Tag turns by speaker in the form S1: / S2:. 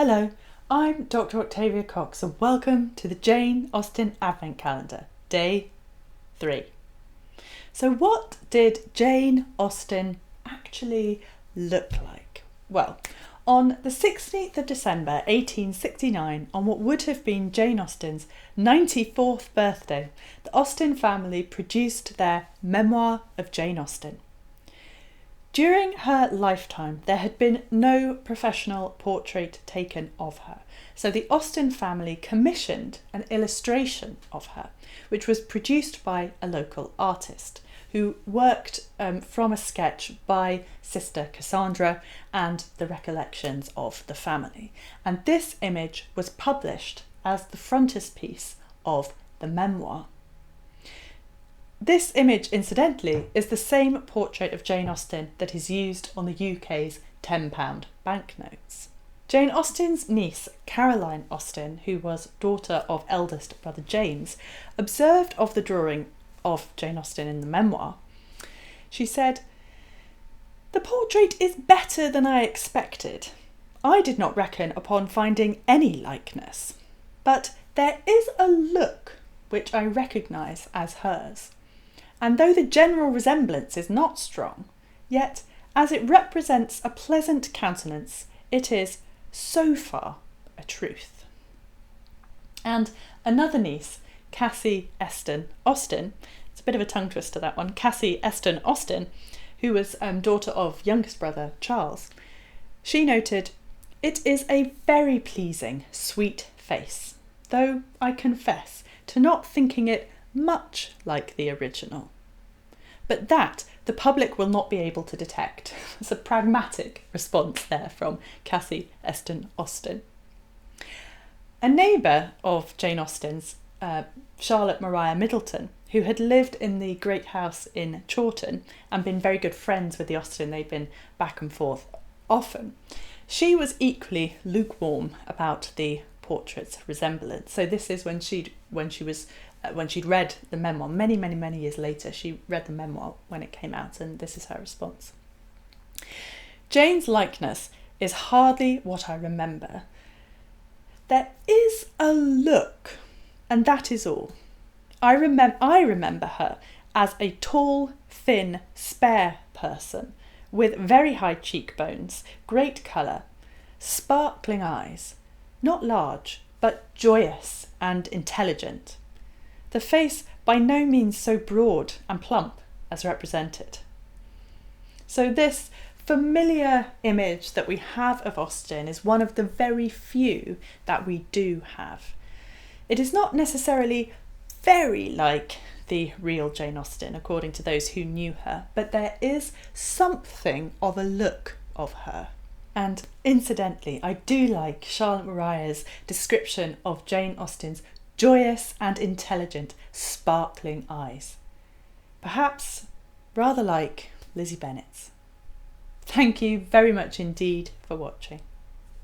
S1: Hello, I'm Dr. Octavia Cox and welcome to the Jane Austen Advent Calendar, Day 3. So what did Jane Austen actually look like? Well, on the 16th of December 1869, on what would have been Jane Austen's 94th birthday, the Austen family produced their Memoir of Jane Austen. During her lifetime, there had been no professional portrait taken of her, so the Austen family commissioned an illustration of her, which was produced by a local artist who worked from a sketch by sister Cassandra and the recollections of the family. And this image was published as the frontispiece of the memoir. This image, incidentally, is the same portrait of Jane Austen that is used on the UK's £10 banknotes. Jane Austen's niece, Caroline Austen, who was daughter of eldest brother James, observed of the drawing of Jane Austen in the memoir. She said, "The portrait is better than I expected. I did not reckon upon finding any likeness, but there is a look which I recognise as hers. And though the general resemblance is not strong, yet as it represents a pleasant countenance, it is so far a truth." And another niece, Cassie Austen, it's a bit of a tongue twister that one, Cassie Austen, who was daughter of youngest brother Charles, she noted, "It is a very pleasing, sweet face, though I confess to not thinking it much like the original. But that the public will not be able to detect." It's a pragmatic response there from Cassie Austen. A neighbour of Jane Austen's, Charlotte Maria Middleton, who had lived in the great house in Chawton and been very good friends with the Austen, they'd been back and forth often, she was equally lukewarm about the portrait's resemblance. So this is when she'd read the memoir many years later. She read the memoir when it came out, and this is her response. "Jane's likeness is hardly what I remember. There is a look, and that is all. I remember her as a tall, thin, spare person, with very high cheekbones, great colour, sparkling eyes, not large, but joyous and intelligent. The face by no means so broad and plump as represented." So this familiar image that we have of Austen is one of the very few that we do have. It is not necessarily very like the real Jane Austen, according to those who knew her, but there is something of a look of her. And incidentally, I do like Charlotte Maria's description of Jane Austen's joyous and intelligent, sparkling eyes. Perhaps rather like Lizzie Bennet's. Thank you very much indeed for watching.